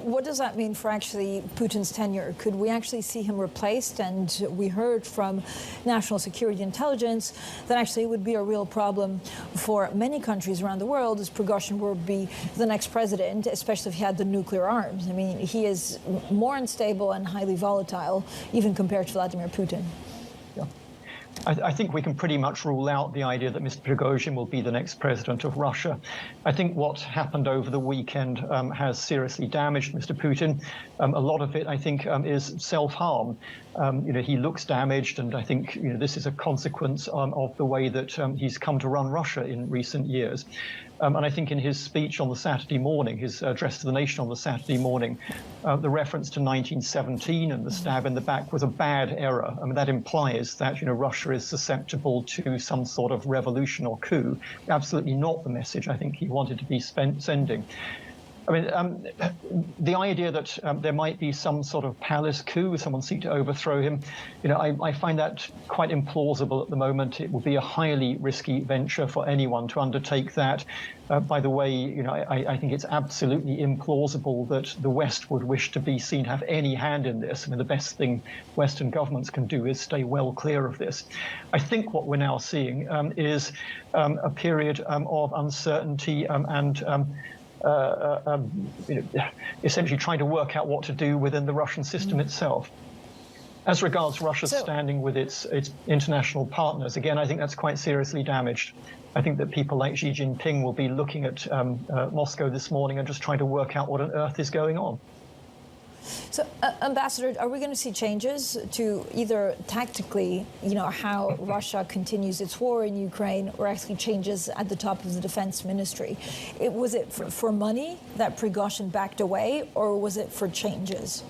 What does that mean for actually Putin's tenure? Could we actually see him replaced? And we heard from national security intelligence that actually it would be a real problem for many countries around the world as Prigozhin would be the next president, especially if he had the nuclear arms. I mean, he is more unstable and highly volatile, even compared to Vladimir Putin. Yeah. I think we can pretty much rule out the idea that Mr. Prigozhin will be the next president of Russia. I think what happened over the weekend has seriously damaged Mr. Putin. A lot of it, I think, is self-harm. He looks damaged, and I think this is a consequence of the way that he's come to run Russia in recent years. And I think in his speech on the Saturday morning, his address to the nation on the Saturday morning, the reference to 1917 and the stab in the back was a bad error. I mean, that implies that Russia is susceptible to some sort of revolution or coup. Absolutely not the message I think he wanted to be sending. I mean, the idea that there might be some sort of palace coup, someone seek to overthrow him, I find that quite implausible at the moment. It would be a highly risky venture for anyone to undertake that. By the way, I think it's absolutely implausible that the West would wish to be seen to have any hand in this. I mean, the best thing Western governments can do is stay well clear of this. I think what we're now seeing is a period of uncertainty and essentially trying to work out what to do within the Russian system itself. As regards Russia's standing with its international partners, again, I think that's quite seriously damaged. I think that people like Xi Jinping will be looking at Moscow this morning and just trying to work out what on earth is going on. So, Ambassador, are we going to see changes to either tactically, how Russia continues its war in Ukraine, or actually changes at the top of the defense ministry? Was it for money that Prigozhin backed away, or was it for changes?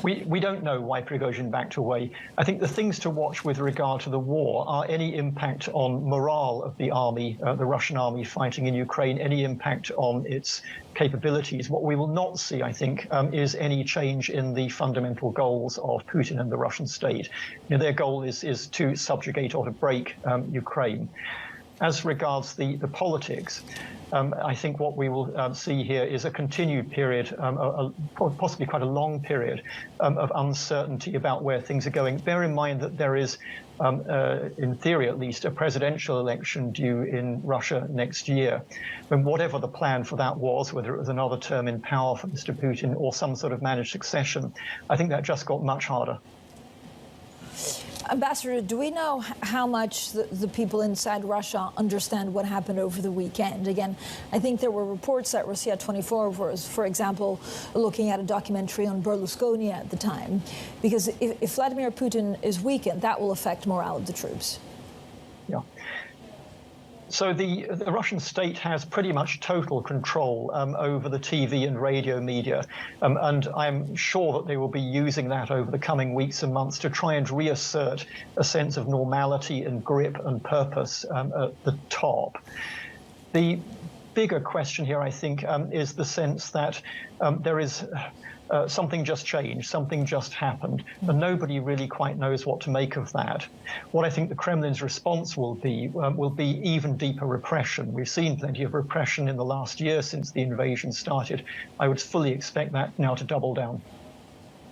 We don't know why Prigozhin backed away. I think the things to watch with regard to the war are any impact on morale of the army, the Russian army fighting in Ukraine, any impact on its capabilities. What we will not see, I think, is any change in the fundamental goals of Putin and the Russian state. Their goal is to subjugate or to break Ukraine. As regards the politics, I think what we will see here is a continued period, possibly quite a long period, of uncertainty about where things are going. Bear in mind that there is, in theory at least, a presidential election due in Russia next year. And whatever the plan for that was, whether it was another term in power for Mr. Putin or some sort of managed succession, I think that just got much harder. Ambassador, do we know how much the people inside Russia understand what happened over the weekend? Again, I think there were reports that Russia 24 was, for example, looking at a documentary on Berlusconi at the time. Because if Vladimir Putin is weakened, that will affect morale of the troops. Yeah. So the Russian state has pretty much total control over the TV and radio media, and I'm sure that they will be using that over the coming weeks and months to try and reassert a sense of normality and grip and purpose at the top. The bigger question here, I think, is the sense that there is something just changed, something just happened, and nobody really quite knows what to make of that. What I think the Kremlin's response will be even deeper repression. We've seen plenty of repression in the last year since the invasion started. I would fully expect that now to double down.